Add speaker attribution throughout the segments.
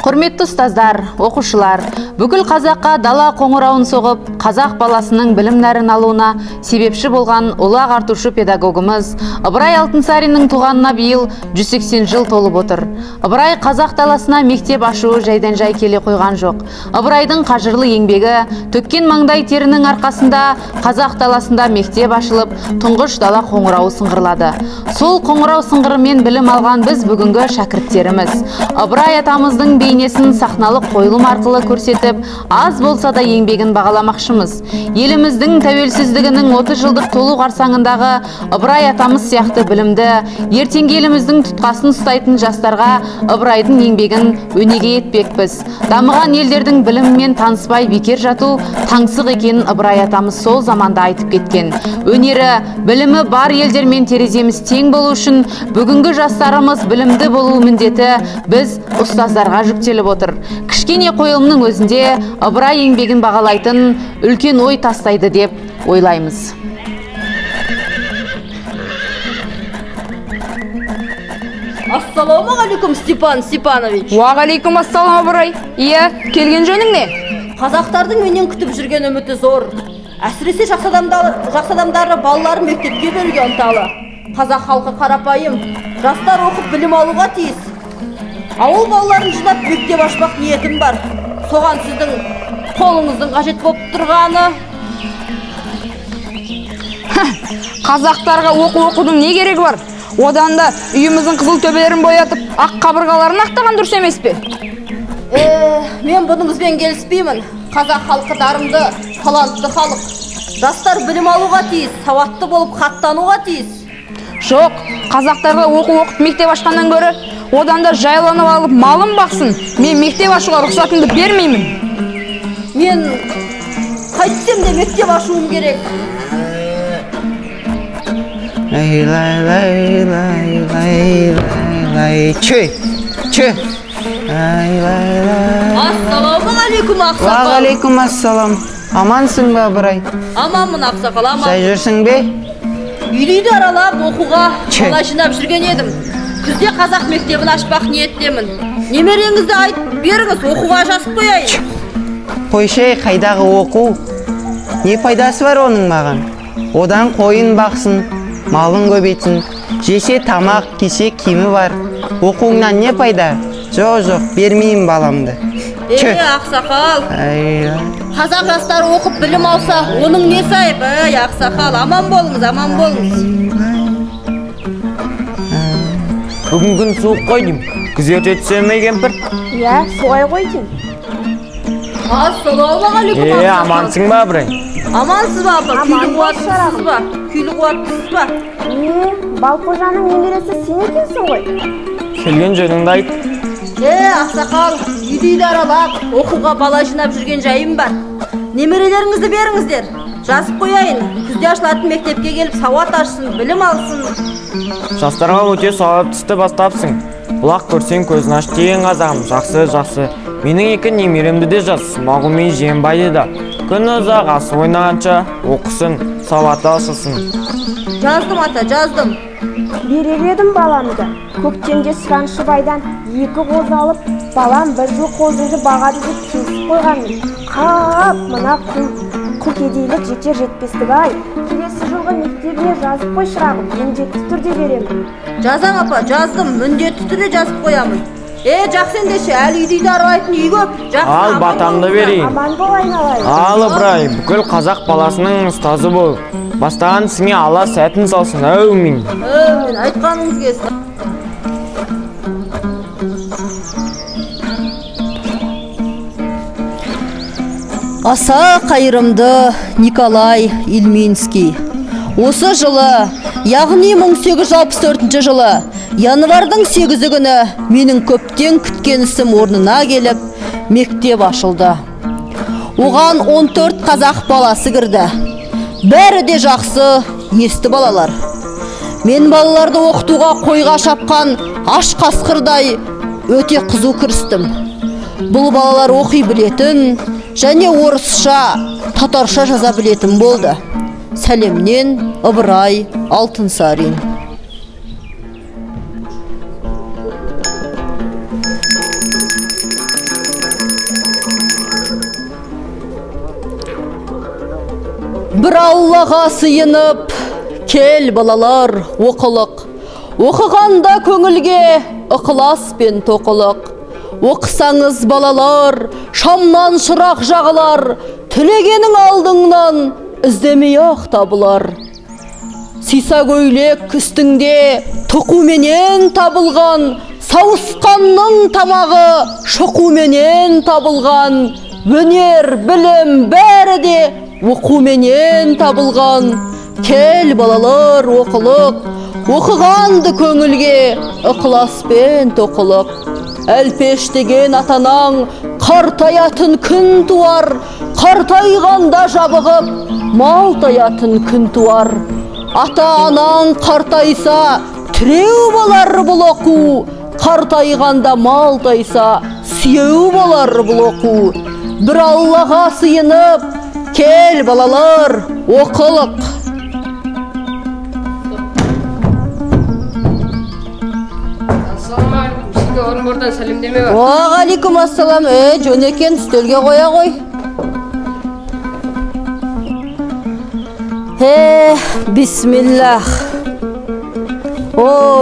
Speaker 1: Құрметті ұстаздар, оқушылар, бүкіл қазаққа дала қоңырауын соғып, қазақ баласының білім нәрін алуына себепші болған ұлы ағартушы педагогымыз Ыбырай Алтынсариннің туғанына биыл 180 жыл толып отыр. Ыбырай қазақ даласына мектеп ашуы жайдан жай келе қойған жоқ. Ыбырайдың қажырлы еңбегі, төккен маңдай терінің арқасында қазақ даласында мектеп ашылып, тұңғыш дала қоңырауы сыңғырлады. Сол қоңырау сыңғырымен білім алған біз бүгінгі шәкірттеріміз. Ыбырай атамыздың бейнесін сахналық қойылым арқылы көрсетіп, аз болса да еңбегін бағаламақшымыз. Еліміздің тәуелсіздігінің 30 жылдық толу қарсаңындағы Ыбырай атамыз сияқты білімді, ертеңгі еліміздің тұтқасын ұстайтын жастарға Ыбырайдың еңбегін өнеге етпекпіз. Дамыған елдердің білімімен таныспай бекер жату таңсық екенін Ыбырай атамыз сол заманда айтып кеткен. Өнері, білімі бар елдермен тереземіз тең болу үшін бүгінгі жастарымыз білімді болу міндеті біз ұстаздарға жүктеліп отыр. Кішкене қойылымның өзінде Ыбырай еңбегін бағалайтын үлкен ой тастайды деп ойлаймыз.
Speaker 2: Ассалаумағалейкум, Степан Степанович.
Speaker 3: Уағалейкум ассалам, Ыбырай. Иә, келген жөнің не?
Speaker 2: Қазақтардың менен күтіп жүрген үміті зор. Әсіресе жақсы адамдары балалары мектепке беруге ынталы. Қазақ халқы қарапайым, жастар оқып білім алуға тиіс. Ауыл балаларын жинап мектеп ашпақ ниетім бар. Соған сіздің қолыңыздың қажет болып тұрғаны.
Speaker 3: Қазақтарға оқудың не керегі бар? Одан да үйіміздің қызыл төбелерін боятып, ақ қабырғаларын ақтаған дұрыс емес пе?
Speaker 2: Мен бұныңызбен келіспеймін. Қазақ халқы дарынды, талантты халық. Жастар білім алуға тиіс, сауатты болып хаттануға тиіс.
Speaker 3: Жоқ, қазақтарға оқып мектеп ашқаннан гөрі, одан да жайланып алып малын бақсын. Мен мектеп ашуға рұқсатымды бермеймін.
Speaker 2: Мен қайтсем де мектеп ашуым керек. Ассалаумағалейкум, ақсақал.
Speaker 4: Уағалейкум ассалам. Амансың ба, Ыбырай?
Speaker 2: Аманмын, ақсақал, аман.
Speaker 4: Жай жүрсің бе?
Speaker 2: Үйді аралап оқуға бала жинап жүрген едім. Күзде қазақ мектебін ашпақ ниеттемін. Немереңізді айтып беріңіз, оқуға жазып қояйын.
Speaker 4: Қойшай, қайдағы оқу? Не пайдасы бар оның маған? Одан қойын бақсын, малын көбейтсін, жесе тамақ, кисе киімі бар. Оқуыңнан не пайда? Жоқ, бермеймін баламды.
Speaker 2: Ақсақал, қазақ жастары оқып білім алса, оның не сайып? Ақсақал, аман болыңыз, аман болыңыз.
Speaker 5: Бүгін күн суық қой дейм. Күзерте түсе ме кемпір?
Speaker 3: Иә, солай ғой дейм.
Speaker 2: Ассалаумағалейкум, ақсақал.
Speaker 5: Амансың ба, Ыбырай?
Speaker 2: Амансыз ба, апа? Күйлі қуаттысыз ба?
Speaker 6: Балқожаның немересі сен екенсің ғой?
Speaker 5: Келген жөніңді айт.
Speaker 2: Ақсақал, үйді аралап, оқуға бала жинап жүрген жайым бар. Немерелеріңізді беріңіздер. Жазып қояйын. Күзде ашылатын мектепке келіп сауат ашсын, білім алсын.
Speaker 5: Жастарға өте сауат істі бастапсың. Бұлақ көрсең көзін аш деген қазағым. Жақсы. Менің екі немеремді де жаз. Смағұл мен Жиенбайды да. Күн ұзақ асық ойнағанша оқысын, сауаты ашылсын.
Speaker 2: Жаздым, ата, жаздым.
Speaker 6: Берер едім баламды. Көктемде Сұраншыбайдан 2 қоз алып, балам бір жыл қозыңды бағады деп келісіп қойғанмын. Қап, мына құлкедейлік жетер-жетпестік ай. Келесі жылғы мектебіне жазып қой шырағым, міндетті түрде беремін.
Speaker 2: Жазам, апа, жаздым. Міндетті түрде жазып қоямын. Жақсы ендеше, әлі үйді аралайтын үй көп.
Speaker 5: Ал батамды берейін.
Speaker 6: Аман бол айналайын.
Speaker 5: Ал, Ыбырай, бүкіл қазақ баласының ұстазы бол. Бастаған ісіңе Алла сәтін салсын, әумин.
Speaker 2: Айтқаныңыз келсін. Аса қайырымды Николай Ильминский. Осы жылы, яғни 1864 жылы, январдың 8 күні менің көптен күткен ісім орнына келіп, мектеп ашылды. Оған 14 қазақ баласы кірді. Бәрі де жақсы, есті балалар. Мен балаларды оқытуға қойға шапқан аш қасқырдай өте қызу кірістім. Бұл балалар оқи білетін және орысша, татарша жаза білетін болды. Сәлемнен, Ыбырай Алтынсарин. бір Аллаға сыйынып, кел балалар оқылық. Оқығанда көңілге ықылас пен тоқылық. Оқысаңыз балалар, шамнан шырақ жағылар, тілегенің алдыңнан іздемей ақ табылар. Сиса көйлек үстіңде тұқуменен табылған, сауысқанның тамағы шоқуменен табылған, өнер, білім бәрі де оқуменен табылған. Кел балалар оқылық, оқығанды көңілге ықыласпен тоқылық. Әлпеш деген атанаң қартаятын күн туар, қартайғанда жабығып малтаятын күн туар. Ата-анаң қартайса, тіреу болар бұл оқу, қартайғанда малтайса, сүйеу болар бұл оқу. Бір Аллаға сыйынып, кел балалар оқылық.
Speaker 7: Орынбордан сәлемдеме бар.
Speaker 2: Уағалейкум ассалам. Жөн екен, үстелге қоя ғой. Бисмиллах.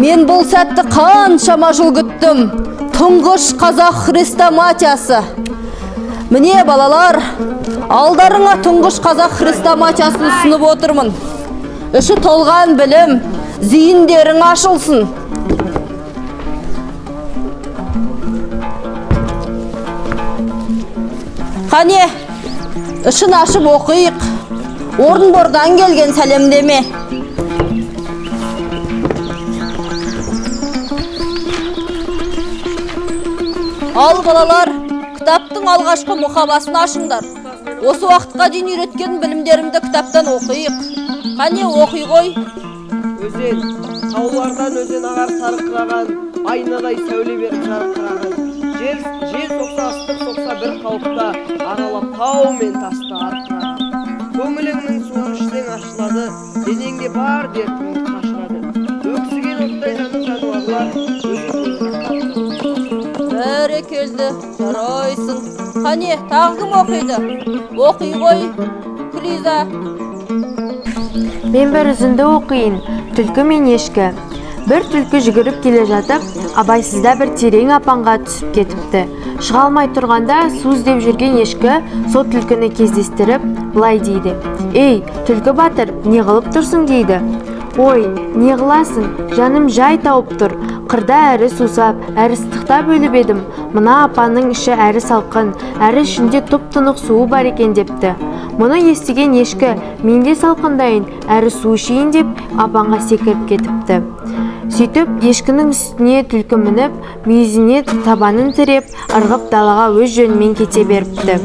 Speaker 2: Мен бұл сәтті қаншама жыл күттім. Тұңғыш қазақ хрестоматиясы. Міне балалар, алдарыңа тұңғыш қазақ хрестоматиясын ұсынып отырмын. Іші толған білім, зейіндерің ашылсын. Қане, ішін ашып оқиық. Орынбордан келген сәлемдеме. Ал балалар, кітаптың алғашқы мұқабасын ашыңдар. Осы уақытқа дейін үйреткен білімдерімді кітаптан оқиық. Қане, оқи ғой.
Speaker 8: Өзен, таулардан өзен ағар сарқыраған, айнадай сәуле беріп жарқыраған. Жел соқса, ыстық соқса бір қалыпта, аралап тау мен тасты арқыраған. Көңіліңнің суын ішсең ашылады, денеңде бар дертіңді қашырады. Өксіген оттай жанып жануарлар,
Speaker 2: Бәрекелді, жарайсың. Қане, тағы кім оқиды? Оқи ғой, Күлиза.
Speaker 9: Мен бір үзінді оқиын, түлкі мен ешкі. Бір түлкі жүгіріп келе жатып, абайсызда бір терең апанға түсіп кетіпті. Шыға алмай тұрғанда су іздеп жүрген ешкі сол түлкіні кездестіріп, былай дейді: «Ей, түлкі батыр, не қылып тұрсың?» дейді. «Ой, не қыласың? Жаным жай тауып тұр. Қырда әрі сусап, әрі ыстықтап өліп едім. Мына апанның іші әрі салқын, әрі ішінде тұп-тұнық суы бар екен» депті. Мұны естіген ешкі, «Мен де салқындайын, әрі су ішейін» деп апанға секіріп кетіпті. Сөйтіп, ешкінің үстіне түлкі мініп, мүйізіне табанын тіреп, ырғып далаға өз жөнімен кете беріпті.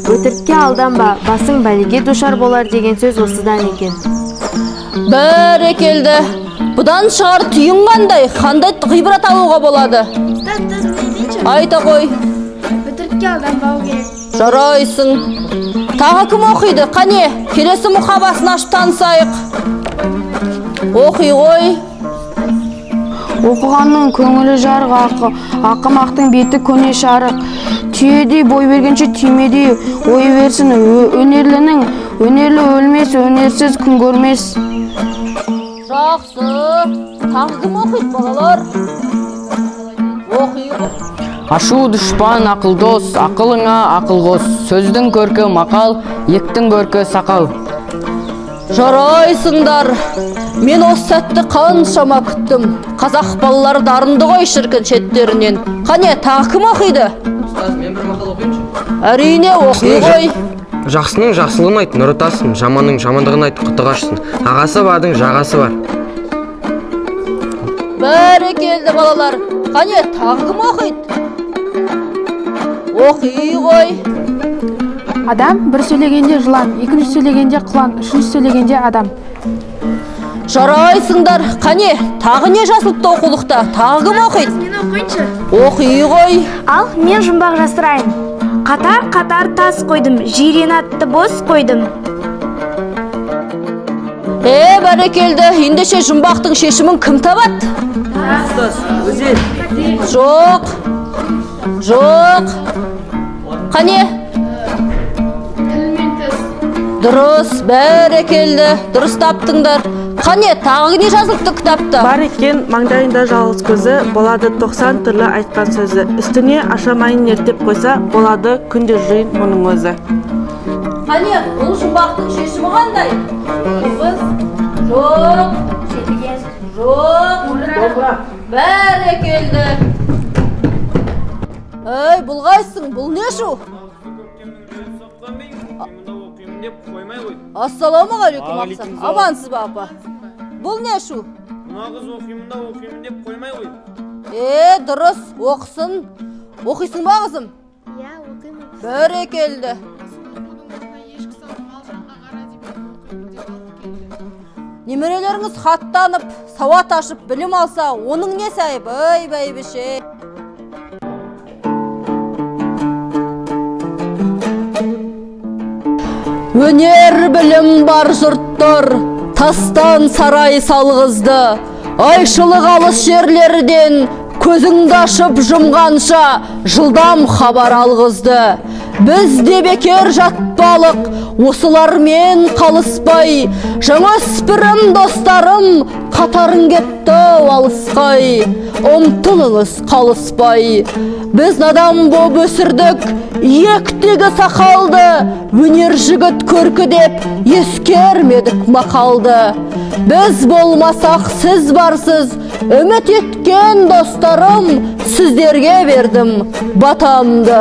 Speaker 9: Өтірікке алданба, басың бәлеге душар болар деген сөз осыдан екен.
Speaker 2: Бәрекелді. Бұдан шығар түйін қандай, қандай ғибрат алуға болады? Айта ғой.
Speaker 6: Өтірікке алданбау керек.
Speaker 2: Жарайсың. Тағы кім оқиды? Қане, келесі мұқабасын ашып танысайық. Оқи ғой.
Speaker 3: Оқығанның көңілі жарық, ақымақтың беті көне шарық. Түйедей бой бергенше түймедей ой берсін. Өнерлінің өнерлі өлмес, өнерсіз күн көрмес.
Speaker 2: Жақсы. Тағы кім оқиды балалар? Оқи ғой.
Speaker 7: Ашу дұшпан ақыл дос, ақылыңа ақыл қос. Сөздің көркі мақал, ектің көркі сақал.
Speaker 2: Жарайсыңдар. Мен осы сәтті қаншама күттім. Қазақ балалары дарынды ғой шіркін шеттерінен. Қане, тағы кім оқиды?
Speaker 8: мен бір мақал оқиыншы.
Speaker 2: Әрине, оқи ғой.
Speaker 10: Жақсының жақсылығын айт, нұр ытасын, жаманның жамандығын айт, құты қашсын. Ағасы бардың жағасы бар.
Speaker 2: Бәрекелді балалар. Қане, тағы кім оқиды? Оқи ғой.
Speaker 3: Адам бір сөйлегенде жылан, екінші сөйлегенде құлан, үшінші сөйлегенде адам.
Speaker 2: Жарайсыңдар. Қане, тағы не жазылыпты оқулықта? Тағы кім оқиды?
Speaker 6: Мен оқиыншы.
Speaker 2: Оқи ғой.
Speaker 6: Ал, мен жұмбақ жасырайын. Қатар-қатар тас қойдым, жирен атты бос қойдым.
Speaker 2: Бәрекелді. Ендеше жұмбақтың шешімін кім табады?
Speaker 8: Өзен.
Speaker 2: Жоқ. Жоқ. Қане? Дұрыс, бәрекелді, дұрыс таптыңдар. Қане, тағы не жазылыпты кітапта?
Speaker 11: Бар екен маңдайында жалғыз көзі, болады 90 түрлі айтқан сөзі. Үстіне ашамайын ертеп қойса, болады күнде жиын мұның өзі.
Speaker 2: Қане, бұл жұмбақтың шешімі қандай? Жоқ. Жоқ. Бәрекелді. Ей, бұл қайсың? Бұл не шу? Ассаламағалейкум ақсан. Амансыз ба апа? Бұл не шу?
Speaker 5: Мына қыз оқимын деп қоймай қойды.
Speaker 2: Дұрыс, оқысын. Оқисың ба қызым?
Speaker 6: Иә, оқимын.
Speaker 2: Бәрекелді. Немерелеріңіз хаттанып, сауат ашып, білім алса, оның не сайып? Ой, бәйбіше. Өнер білім бар жұрттар, тастан сарай салғызды. Айшылық алыс жерлерден көзіңді ашып жұмғанша жылдам хабар алғызды. Біз де бекер жатпалық, осылармен қалыспай, жаңаспірім достарым қатарын кетті алысқай. Ұмтылыңыз қалыспай. Біз надан боп өсірдік, ектегі сақалды, өнер жігіт көркі деп ескермедік мақалды. Біз болмасақ сіз барсыз, үміт еткен достарым, сіздерге бердім батамды.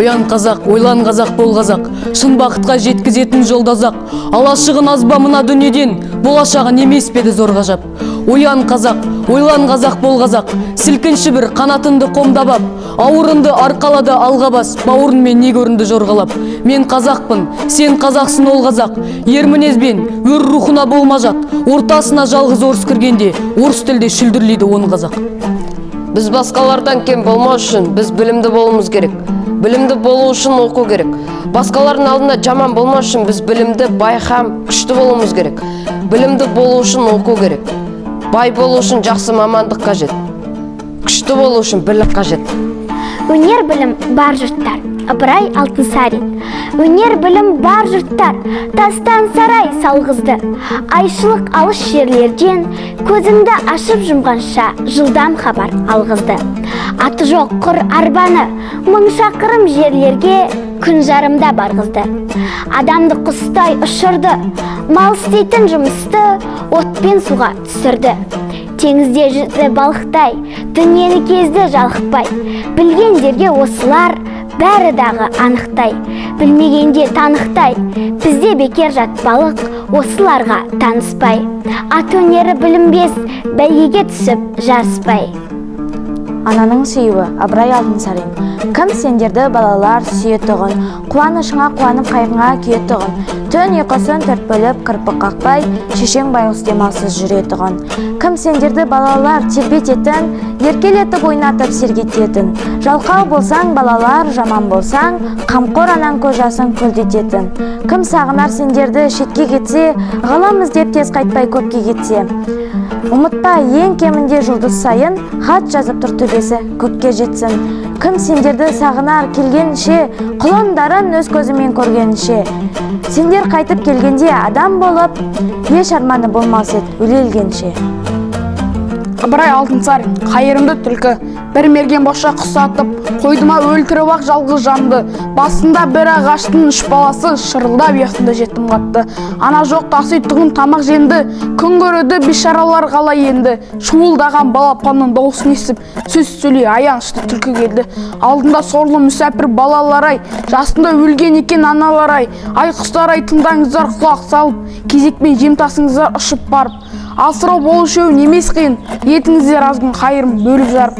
Speaker 7: Оян қазақ, ойлан қазақ, бол қазақ, шын бақытқа жеткізетін жолдазақ. Алашығын азба мына дүниеден, болашағын емес педі зор ғажап. Оян қазақ, ойлан қазақ, бол қазақ, сілкінші бір қанатынды қомдабап, ауырынды арқалады алға бас, бауырынмен не көрінді жорғалап. Мен қазақпын, сен қазақсың ол қазақ, ер мінезбен өр рухына болмажат, ортасына жалғыз орыс кіргенде, орыс тілде шүлдірлейді оны қазақ.
Speaker 12: Біз басқалардан кем болмау үшін біз білімді болуымыз керек. Білімді болу үшін оқу керек. Басқалардың алдында жаман болмау үшін біз білімді, байқам, күшті болуымыз керек. Білімді болу үшін оқу керек. Бай болу үшін жақсы мамандық қажет. Күшті болу үшін бірлік қажет.
Speaker 6: Өнер білім бар жұрттар, Ыбырай Алтынсарин. Өнер білім бар жұрттар, тастан сарай салғызды. Айшылық алыс жерлерден көзіңді ашып жұмғанша жылдам хабар алғызды. Аты жоқ құр арбаны, мың шақырым жерлерге күн жарымда барғызды. Адамды құстай ұшырды, мал істейтін жұмысты отпен суға түсірді. Теңізде жүзді балықтай, дүниені кезді жалықпай, білгендерге осылар бәрі дағы анықтай, білмегенде танықтай, бізде бекер жатпалық, осыларға таныспай. Ат өнері білінбес, бәйгеге түсіп жарыспай.
Speaker 3: Ананың сүйуі, Ыбырай Алтынсарин. Кім сендерді балалар сүйетұғын, қуанышыңа қуанып қайғыңа күйетұғын. Түн ұйқысын төрт бөліп кірпік қақпай, шешең байғұс демалсыз жүретұғын. Кім сендерді балалар тербететін, еркелетіп ойнатып сергететін. Жалқау болсаң балалар, жаман болсаң, қамқор анаң көз жасын көлдететін. Кім сағынар сендерді шетке кетсе, ғылым іздеп тез қайтпай көпке кетсе. Ұмытпа, ең кемінде жұлдыз сайын хат жазып тұр төбесі көкке жетсін. Кім сендерді сағынар келгенше, құлындарын өз көзімен көргенше. Сендер қайтып келгенде адам болып, еш арманы болмас еді өлелгенше.
Speaker 11: Ыбырай Алтынсарин, қайырымды түлкі, бір мерген бошқа құс атып, қойдыма өлтіріп ақ жалғыз жанды. Басында бір ағаштың үш баласы шырылдап ұясында жетім қатты. Ана жоқ таситұғын тамақ жеңді, күн көреді бишаралар қалай енді. Шуылдаған балапанның дауысын естіп, сөз сөйлей аянышты түлкі келді. Алдында сорлы мүсәпір балалар-ай, жасында өлген екен аналар-ай. Ай құстар-ай, тыңдаңыздар құлақ салып, кезекпен жем тасыңыздар ұшып барып. Асырау болушы немес қиын, етіңіздер азғын қайырым бөліп жарып.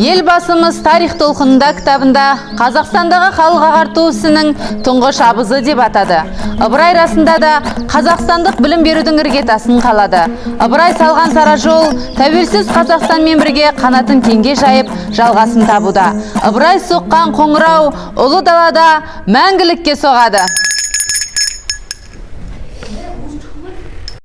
Speaker 1: Елбасымыз тарих толқынында кітабында Қазақстандағы халық ағарту ісінің тұңғыш абызы деп атады. Ыбырай расында да қазақстандық білім берудің іргетасын қалады. Ыбырай салған сара жол тәуелсіз Қазақстанмен бірге қанатын кеңге жайып жалғасын табуда. Ыбырай соққан қоңырау ұлы далада мәңгілікке соғады.